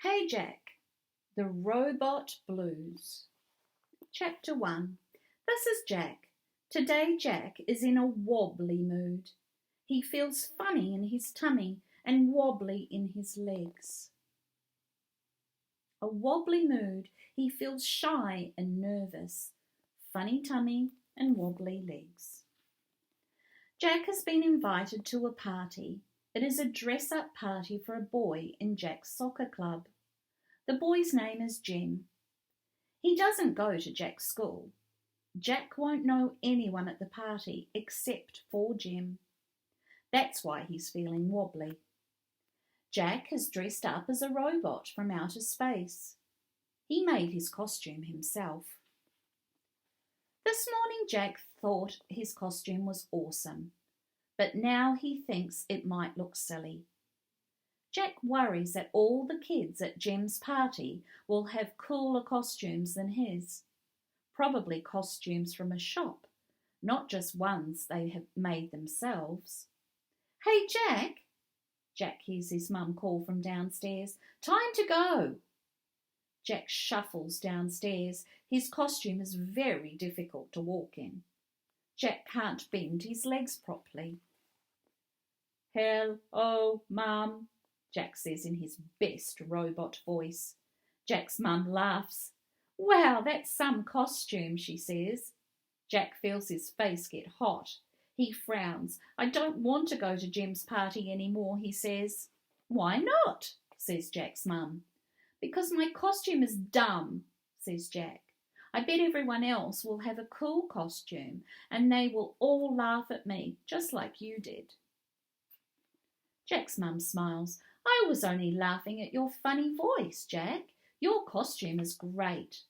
Hey Jack, the Robot Blues. Chapter 1. This is Jack. Today Jack is in a wobbly mood. He feels funny in his tummy and wobbly in his legs. A wobbly mood, he feels shy and nervous, funny tummy and wobbly legs. Jack has been invited to a party. It is a dress-up party for a boy in Jack's soccer club. The boy's name is Jim. He doesn't go to Jack's school. Jack won't know anyone at the party except for Jim. That's why he's feeling wobbly. Jack has dressed up as a robot from outer space. He made his costume himself. This morning Jack thought his costume was awesome, but now he thinks it might look silly. Jack worries that all the kids at Jim's party will have cooler costumes than his. Probably costumes from a shop, not just ones they have made themselves. "Hey, Jack!" Jack hears his mum call from downstairs. "Time to go!" Jack shuffles downstairs. His costume is very difficult to walk in. Jack can't bend his legs properly. "Hello, Mum," Jack says in his best robot voice. Jack's mum laughs. "Wow, that's some costume," she says. Jack feels his face get hot. He frowns. "I don't want to go to Jim's party anymore," he says. "Why not?" says Jack's mum. "Because my costume is dumb," says Jack. "I bet everyone else will have a cool costume and they will all laugh at me, just like you did." Jack's mum smiles. "I was only laughing at your funny voice, Jack. Your costume is great."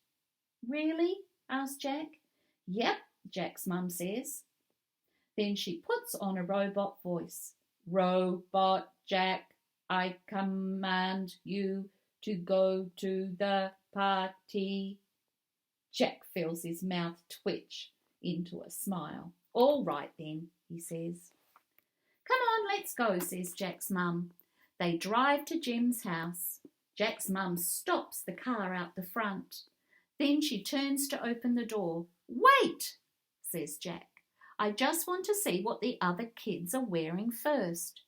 "Really?" asks Jack. "Yep," Jack's mum says. Then she puts on a robot voice. "Robot Jack, I command you to go to the party." Jack feels his mouth twitch into a smile. "All right then," he says. "Come on, let's go," says Jack's mum. They drive to Jim's house. Jack's mum stops the car out the front. Then she turns to open the door. "Wait," says Jack. "I just want to see what the other kids are wearing first."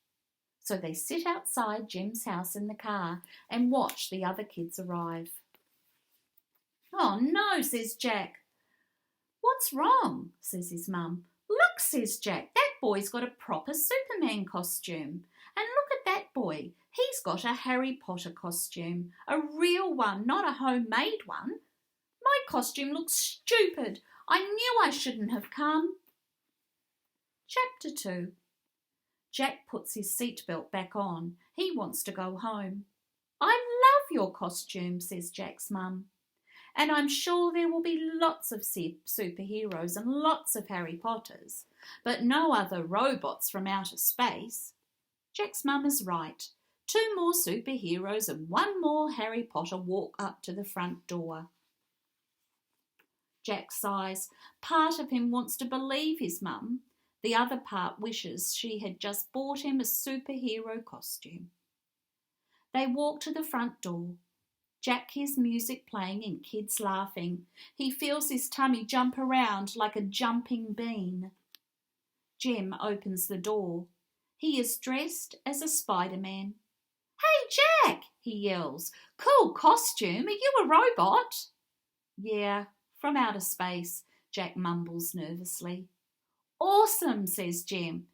So they sit outside Jim's house in the car and watch the other kids arrive. "Oh no," says Jack. "What's wrong?" says his mum. "Look," says Jack, "that boy's got a proper Superman costume. And look at that boy. He's got a Harry Potter costume, a real one, not a homemade one. My costume looks stupid. I knew I shouldn't have come." Chapter 2. Jack puts his seatbelt back on. He wants to go home. "I love your costume," says Jack's mum. "And I'm sure there will be lots of superheroes and lots of Harry Potters, but no other robots from outer space." Jack's mum is right. 2 more superheroes and 1 more Harry Potter walk up to the front door. Jack sighs. Part of him wants to believe his mum. The other part wishes she had just bought him a superhero costume. They walk to the front door. Jack hears music playing and kids laughing. He feels his tummy jump around like a jumping bean. Jim opens the door. He is dressed as a Spider-Man. "Hey, Jack," he yells. "Cool costume. Are you a robot?" "Yeah, from outer space," Jack mumbles nervously. "Awesome," says Jim.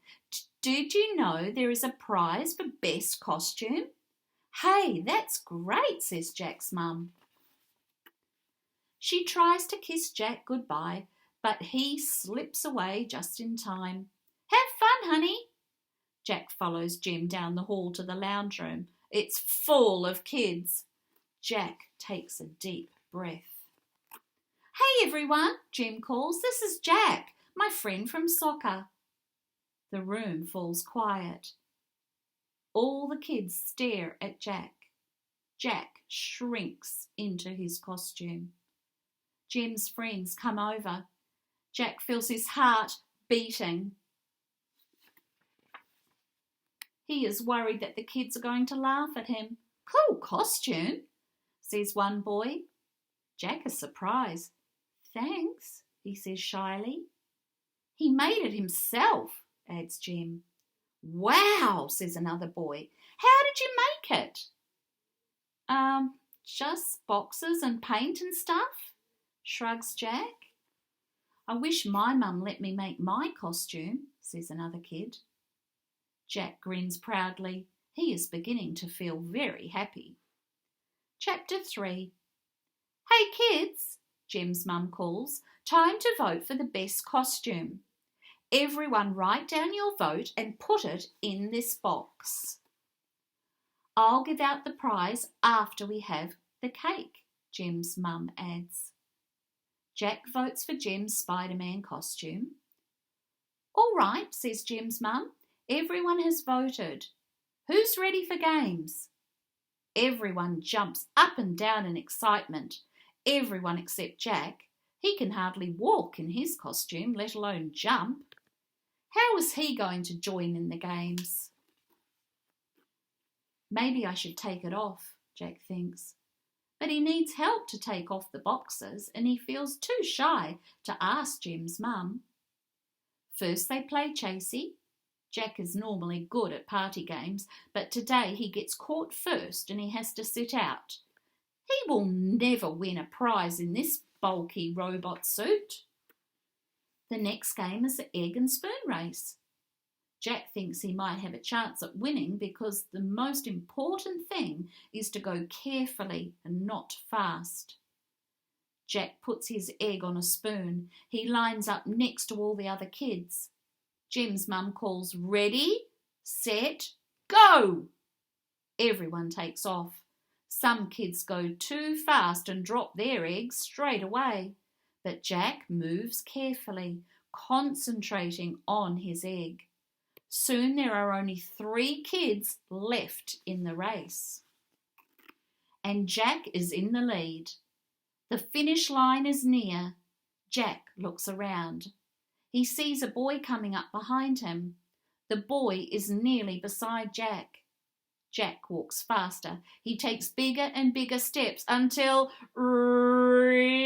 "Did you know there is a prize for best costume?" "Hey, that's great," says Jack's mum. She tries to kiss Jack goodbye, but he slips away just in time. "Have fun, honey." Jack follows Jim down the hall to the lounge room. It's full of kids. Jack takes a deep breath. "Hey everyone," Jim calls. "This is Jack, my friend from soccer." The room falls quiet. All the kids stare at Jack. Jack shrinks into his costume. Jim's friends come over. Jack feels his heart beating. He is worried that the kids are going to laugh at him. Cool costume, says one boy. Jack is surprised. Thanks, he says shyly. He made it himself, adds Jem. Wow, says another boy. How did you make it? Just boxes and paint and stuff, shrugs Jack. I wish my mum let me make my costume, says another kid. Jack grins proudly. He is beginning to feel very happy. Chapter 3. Hey kids, Jem's mum calls. Time to vote for the best costume. Everyone write down your vote and put it in this box. I'll give out the prize after we have the cake, Jem's mum adds. Jack votes for Jem's Spider-Man costume. All right, says Jem's mum. Everyone has voted. Who's ready for games? Everyone jumps up and down in excitement. Everyone except Jack. He can hardly walk in his costume, let alone jump. How is he going to join in the games? Maybe I should take it off, Jack thinks. But he needs help to take off the boxes and he feels too shy to ask Jem's mum. First they play chasey. Jack is normally good at party games, but today he gets caught first and he has to sit out. He will never win a prize in this bulky robot suit. The next game is the egg and spoon race. Jack thinks he might have a chance at winning because the most important thing is to go carefully and not fast. Jack puts his egg on a spoon. He lines up next to all the other kids. Jem's mum calls, ready, set, go! Everyone takes off. Some kids go too fast and drop their eggs straight away. But Jack moves carefully, concentrating on his egg. Soon there are only 3 kids left in the race. And Jack is in the lead. The finish line is near. Jack looks around. He sees a boy coming up behind him. The boy is nearly beside Jack. Jack walks faster. He takes bigger and bigger steps until rip,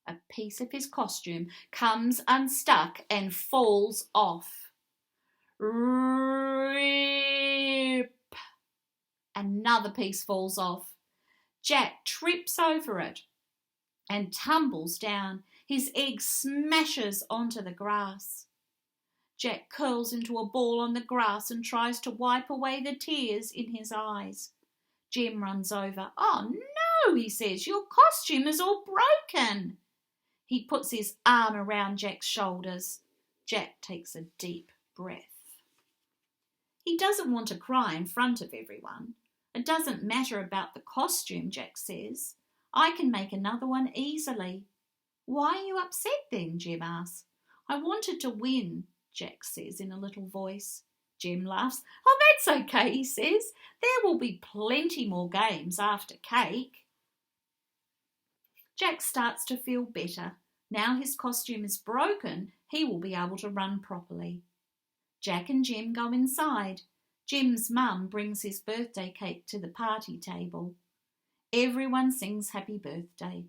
a piece of his costume comes unstuck and falls off. Rip, another piece falls off. Jack trips over it and tumbles down. His egg smashes onto the grass. Jack curls into a ball on the grass and tries to wipe away the tears in his eyes. Jem runs over. Oh no, he says, your costume is all broken. He puts his arm around Jack's shoulders. Jack takes a deep breath. He doesn't want to cry in front of everyone. It doesn't matter about the costume, Jack says. I can make another one easily. Why are you upset then? Jem asks. I wanted to win, Jack says in a little voice. Jem laughs. Oh, that's okay, he says. There will be plenty more games after cake. Jack starts to feel better. Now his costume is broken, he will be able to run properly. Jack and Jem go inside. Jem's mum brings his birthday cake to the party table. Everyone sings happy birthday.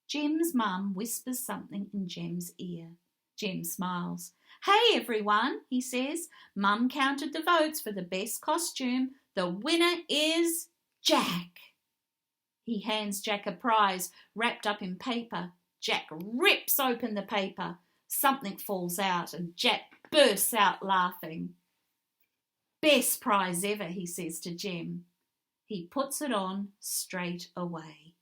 Jem's mum whispers something in Jem's ear. Jem smiles. Hey everyone, he says. Mum counted the votes for the best costume. The winner is Jack. He hands Jack a prize wrapped up in paper. Jack rips open the paper. Something falls out and Jack bursts out laughing. Best prize ever, he says to Jem. He puts it on straight away.